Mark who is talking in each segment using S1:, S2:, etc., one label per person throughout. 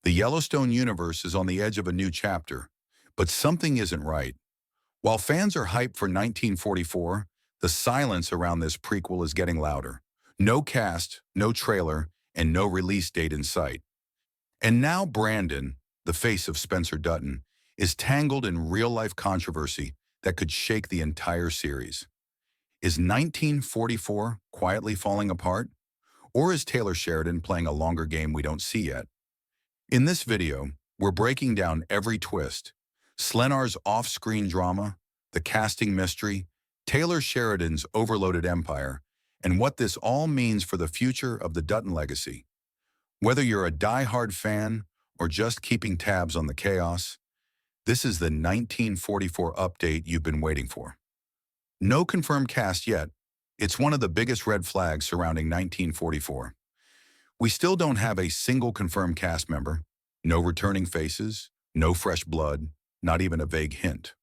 S1: The Yellowstone universe is on the edge of a new chapter, but something isn't right. While fans are hyped for 1944, the silence around this prequel is getting louder. No cast, no trailer, and no release date in sight. And now Brandon, the face of Spencer Dutton, is tangled in real-life controversy that could shake the entire series. Is 1944 quietly falling apart? Or is Taylor Sheridan playing a longer game we don't see yet? In this video, we're breaking down every twist. Slenar's off-screen drama, the casting mystery, Taylor Sheridan's overloaded empire, and what this all means for the future of the Dutton legacy. Whether you're a die-hard fan or just keeping tabs on the chaos, this is the 1944 update you've been waiting for. No confirmed cast yet. It's one of the biggest red flags surrounding 1944. We still don't have a single confirmed cast member, no returning faces, no fresh blood, not even a vague hint.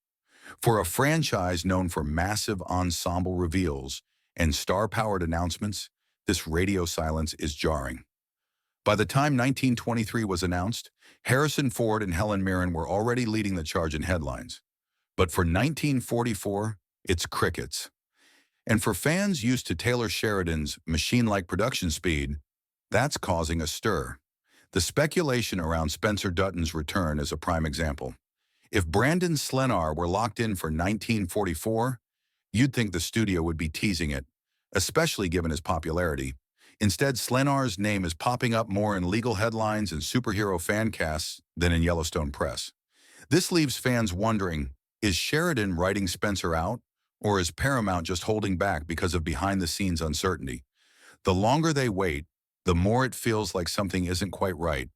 S1: For a franchise known for massive ensemble reveals and star-powered announcements, this radio silence is jarring. By the time 1923 was announced, Harrison Ford and Helen Mirren were already leading the charge in headlines. But for 1944, it's crickets. And for fans used to Taylor Sheridan's machine-like production speed, that's causing a stir. The speculation around Spencer Dutton's return is a prime example. If Brandon Slenar were locked in for 1944, you'd think the studio would be teasing it, especially given his popularity. Instead, Slenar's name is popping up more in legal headlines and superhero fan casts than in Yellowstone press. This leaves fans wondering, is Sheridan writing Spencer out, or is Paramount just holding back because of behind-the-scenes uncertainty? The longer they wait, the more it feels like something isn't quite right.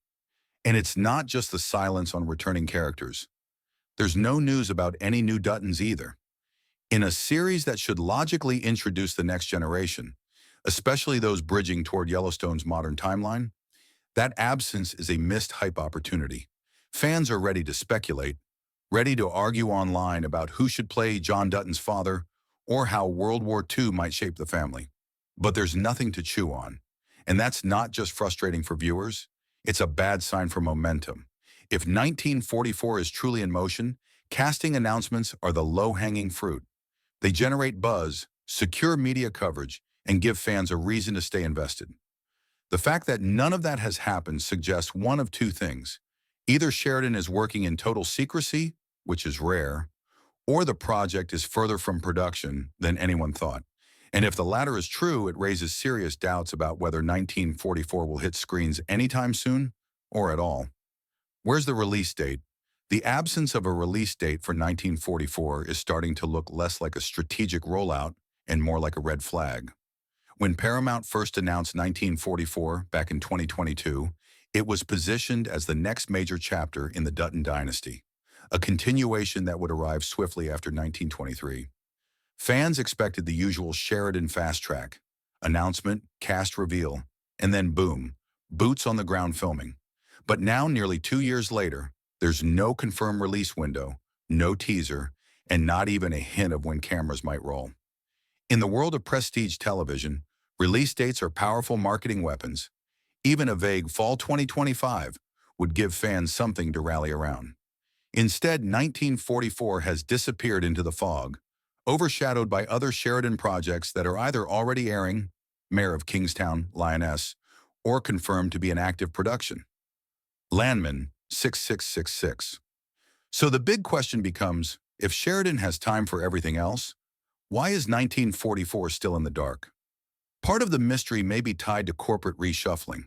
S1: And it's not just the silence on returning characters. There's no news about any new Duttons either. In a series that should logically introduce the next generation, especially those bridging toward Yellowstone's modern timeline, that absence is a missed hype opportunity. Fans are ready to speculate, ready to argue online about who should play John Dutton's father or how World War II might shape the family. But there's nothing to chew on. And that's not just frustrating for viewers, it's a bad sign for momentum. If 1944 is truly in motion, casting announcements are the low-hanging fruit. They generate buzz, secure media coverage, and give fans a reason to stay invested. The fact that none of that has happened suggests one of two things. Either Sheridan is working in total secrecy, which is rare, or the project is further from production than anyone thought. And if the latter is true, it raises serious doubts about whether 1944 will hit screens anytime soon or at all. Where's the release date? The absence of a release date for 1944 is starting to look less like a strategic rollout and more like a red flag. When Paramount first announced 1944 back in 2022, it was positioned as the next major chapter in the Dutton dynasty, a continuation that would arrive swiftly after 1923. Fans expected the usual Sheridan fast track, announcement, cast reveal, and then boom, boots on the ground filming. But now, nearly 2 years later, there's no confirmed release window, no teaser, and not even a hint of when cameras might roll. In the world of prestige television, release dates are powerful marketing weapons. Even a vague fall 2025 would give fans something to rally around. Instead, 1944 has disappeared into the fog, overshadowed by other Sheridan projects that are either already airing, Mayor of Kingstown, Lioness, or confirmed to be in active production. Landman 6666. So the big question becomes, if Sheridan has time for everything else, why is 1944 still in the dark? Part of the mystery may be tied to corporate reshuffling.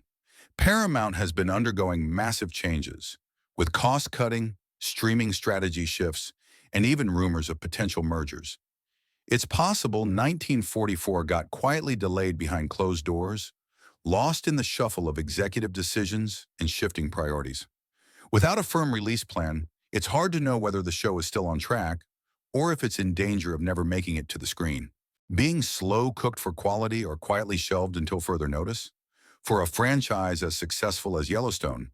S1: Paramount has been undergoing massive changes, with cost-cutting, streaming strategy shifts, and even rumors of potential mergers. It's possible 1944 got quietly delayed behind closed doors, lost in the shuffle of executive decisions and shifting priorities. Without a firm release plan, it's hard to know whether the show is still on track or if it's in danger of never making it to the screen. Being slow-cooked for quality or quietly shelved until further notice? For a franchise as successful as Yellowstone,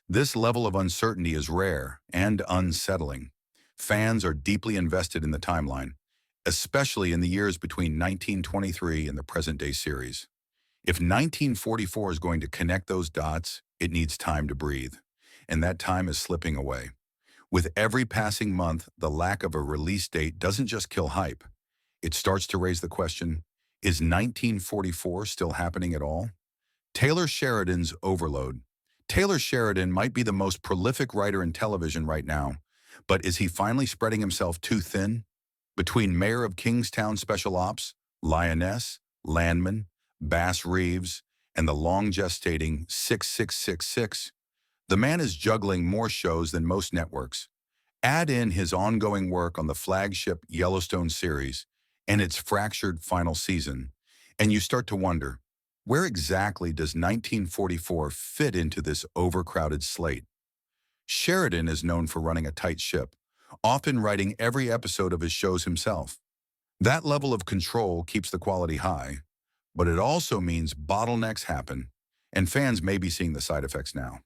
S1: this level of uncertainty is rare and unsettling. Fans are deeply invested in the timeline, especially in the years between 1923 and the present-day series. If 1944 is going to connect those dots, it needs time to breathe. and that time is slipping away. With every passing month, the lack of a release date doesn't just kill hype. It starts to raise the question, is 1944 still happening at all? Taylor Sheridan's overload. Taylor Sheridan might be the most prolific writer in television right now, but is he finally spreading himself too thin? Between Mayor of Kingstown Special Ops, Lioness, Landman, Bass Reeves, and the long-gestating 6666, the man is juggling more shows than most networks. Add in his ongoing work on the flagship Yellowstone series and its fractured final season, and you start to wonder, where exactly does 1944 fit into this overcrowded slate? Sheridan is known for running a tight ship, often writing every episode of his shows himself. That level of control keeps the quality high, but it also means bottlenecks happen, and fans may be seeing the side effects now.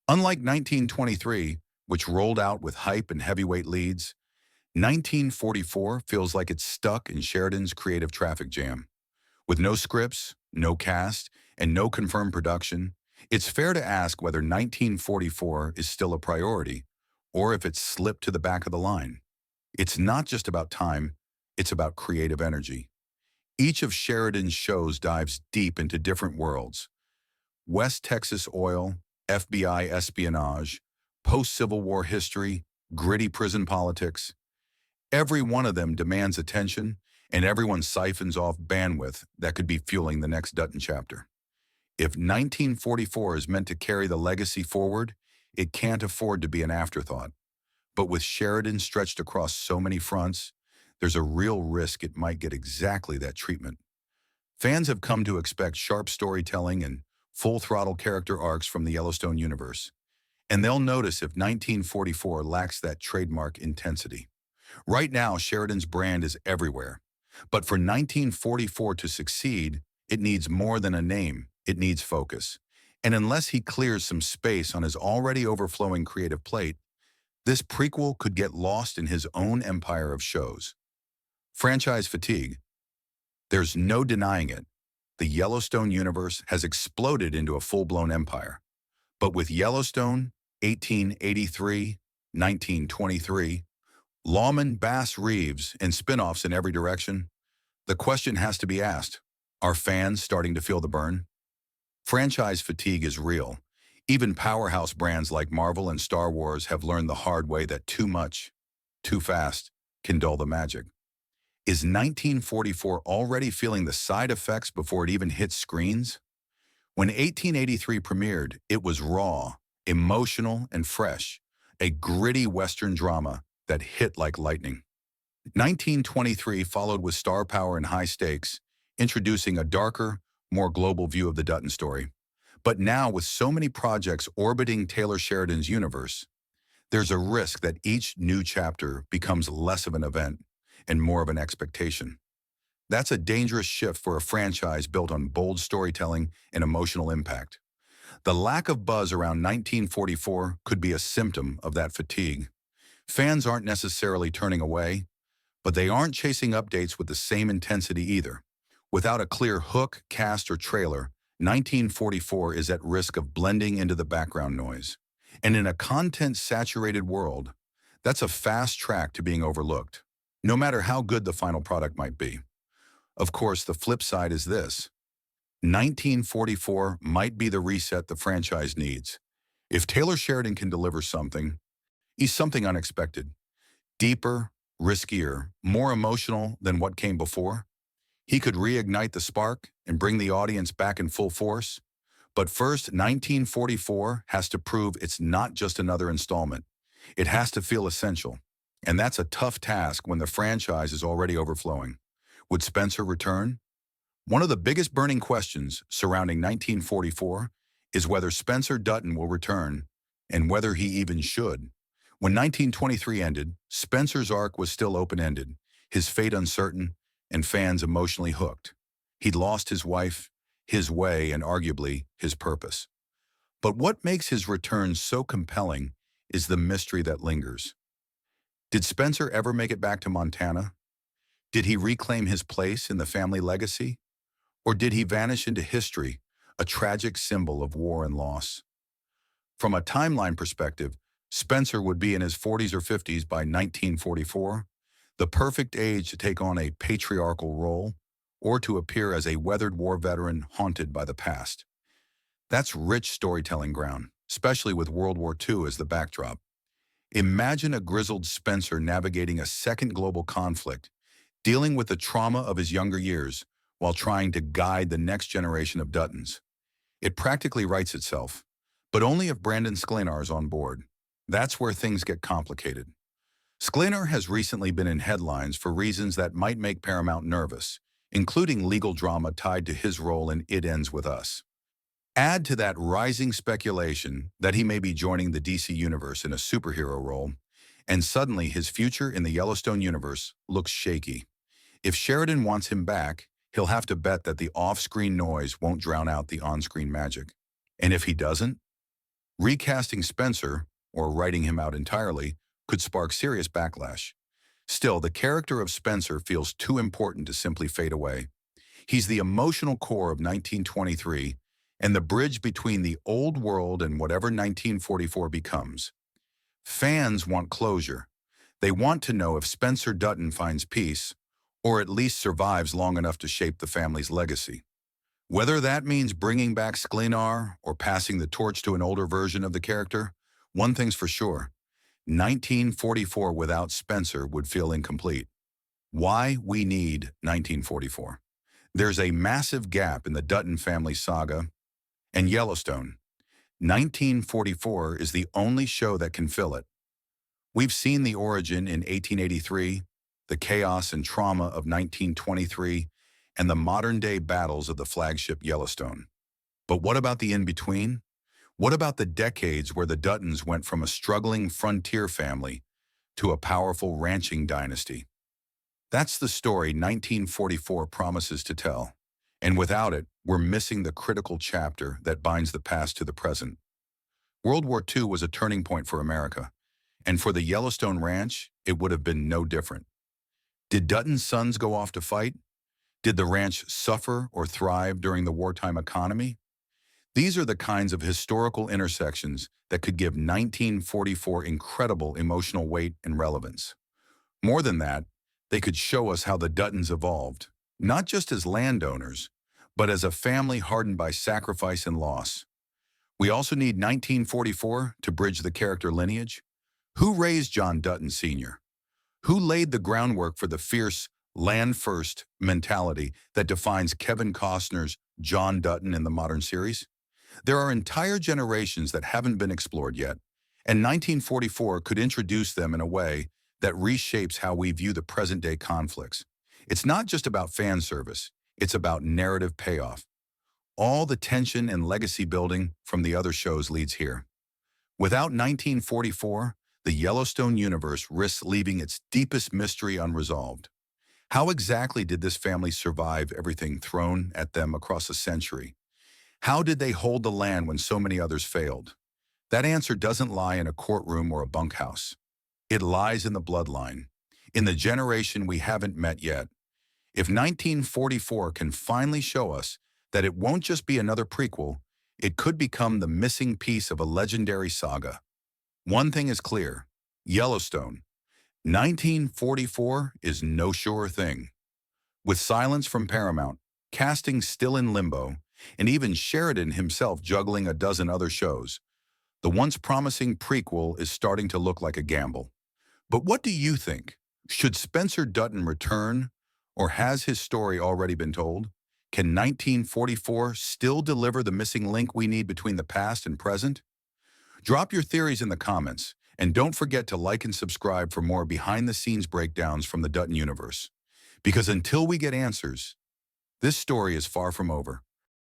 S1: Unlike 1923, which rolled out with hype and heavyweight leads, 1944 feels like it's stuck in Sheridan's creative traffic jam. With no scripts, no cast, and no confirmed production, it's fair to ask whether 1944 is still a priority, or if it's slipped to the back of the line. It's not just about time, it's about creative energy. Each of Sheridan's shows dives deep into different worlds. West Texas oil, FBI espionage, post-Civil War history, gritty prison politics. Every one of them demands attention, and everyone siphons off bandwidth that could be fueling the next Dutton chapter. If 1944 is meant to carry the legacy forward, it can't afford to be an afterthought. But with Sheridan stretched across so many fronts, there's a real risk it might get exactly that treatment. Fans have come to expect sharp storytelling and full-throttle character arcs from the Yellowstone universe, and they'll notice if 1944 lacks that trademark intensity. Right now, Sheridan's brand is everywhere, but for 1944 to succeed, it needs more than a name, it needs focus. And unless he clears some space on his already overflowing creative plate, this prequel could get lost in his own empire of shows. Franchise fatigue. There's no denying it. The Yellowstone universe has exploded into a full-blown empire. But with Yellowstone, 1883, 1923, Lawman, Bass Reeves, and spin-offs in every direction, the question has to be asked, are fans starting to feel the burn? Franchise fatigue is real. Even powerhouse brands like Marvel and Star Wars have learned the hard way that too much, too fast, can dull the magic. Is 1944 already feeling the side effects before it even hits screens? When 1883 premiered, it was raw, emotional, and fresh, a gritty Western drama that hit like lightning. 1923 followed with star power and high stakes, introducing a darker, more global view of the Dutton story. But now, with so many projects orbiting Taylor Sheridan's universe, there's a risk that each new chapter becomes less of an event and more of an expectation. That's a dangerous shift for a franchise built on bold storytelling and emotional impact. The lack of buzz around 1944 could be a symptom of that fatigue. Fans aren't necessarily turning away, but they aren't chasing updates with the same intensity either. Without a clear hook, cast, or trailer, 1944 is at risk of blending into the background noise. And in a content-saturated world, that's a fast track to being overlooked, no matter how good the final product might be. Of course, the flip side is this. 1944 might be the reset the franchise needs. If Taylor Sheridan can deliver something, he's something unexpected, deeper, riskier, more emotional than what came before. He could reignite the spark and bring the audience back in full force. But first, 1944 has to prove it's not just another installment. It has to feel essential. And that's a tough task when the franchise is already overflowing. Would Spencer return? One of the biggest burning questions surrounding 1944 is whether Spencer Dutton will return, and whether he even should. When 1923 ended, Spencer's arc was still open-ended, his fate uncertain, and fans emotionally hooked. He'd lost his wife, his way, and arguably his purpose. But what makes his return so compelling is the mystery that lingers. Did Spencer ever make it back to Montana? Did he reclaim his place in the family legacy? Or did he vanish into history, a tragic symbol of war and loss? From a timeline perspective, Spencer would be in his 40s or 50s by 1944, the perfect age to take on a patriarchal role or to appear as a weathered war veteran haunted by the past. That's rich storytelling ground, especially with World War II as the backdrop. Imagine a grizzled Spencer navigating a second global conflict, dealing with the trauma of his younger years while trying to guide the next generation of Duttons. It practically writes itself, but only if Brandon Sklenar is on board. That's where things get complicated. Sklenar has recently been in headlines for reasons that might make Paramount nervous, including legal drama tied to his role in It Ends With Us. Add to that rising speculation that he may be joining the DC Universe in a superhero role, and suddenly his future in the Yellowstone universe looks shaky. If Sheridan wants him back, he'll have to bet that the off-screen noise won't drown out the on-screen magic. And if he doesn't, recasting Spencer, or writing him out entirely, could spark serious backlash. Still, the character of Spencer feels too important to simply fade away. He's the emotional core of 1923 and the bridge between the old world and whatever 1944 becomes. Fans want closure. They want to know if Spencer Dutton finds peace, or at least survives long enough to shape the family's legacy. Whether that means bringing back Sklenar or passing the torch to an older version of the character, one thing's for sure: 1944 without Spencer would feel incomplete. Why we need 1944? There's a massive gap in the Dutton family saga and Yellowstone. 1944 is the only show that can fill it. We've seen the origin in 1883, the chaos and trauma of 1923, and the modern-day battles of the flagship Yellowstone. But what about the in-between? What about the decades where the Duttons went from a struggling frontier family to a powerful ranching dynasty? That's the story 1944 promises to tell. And without it, we're missing the critical chapter that binds the past to the present. World War II was a turning point for America, and for the Yellowstone Ranch, it would have been no different. Did Dutton's sons go off to fight? Did the ranch suffer or thrive during the wartime economy? These are the kinds of historical intersections that could give 1944 incredible emotional weight and relevance. More than that, they could show us how the Duttons evolved, not just as landowners, but as a family hardened by sacrifice and loss. We also need 1944 to bridge the character lineage. Who raised John Dutton Sr.? Who laid the groundwork for the fierce land-first mentality that defines Kevin Costner's John Dutton in the modern series? There are entire generations that haven't been explored yet, and 1944 could introduce them in a way that reshapes how we view the present-day conflicts. It's not just about fan service, it's about narrative payoff. All the tension and legacy building from the other shows leads here. Without 1944, the Yellowstone universe risks leaving its deepest mystery unresolved. How exactly did this family survive everything thrown at them across a century? How did they hold the land when so many others failed? That answer doesn't lie in a courtroom or a bunkhouse. It lies in the bloodline, in the generation we haven't met yet. If 1944 can finally show us that it won't just be another prequel, it could become the missing piece of a legendary saga. One thing is clear: Yellowstone, 1944 is no sure thing. With silence from Paramount, casting still in limbo, and even Sheridan himself juggling a dozen other shows, the once promising prequel is starting to look like a gamble. But what do you think? Should Spencer Dutton return, or has his story already been told? Can 1944 still deliver the missing link we need between the past and present? Drop your theories in the comments, and don't forget to like and subscribe for more behind-the-scenes breakdowns from the Dutton universe. Because until we get answers, this story is far from over.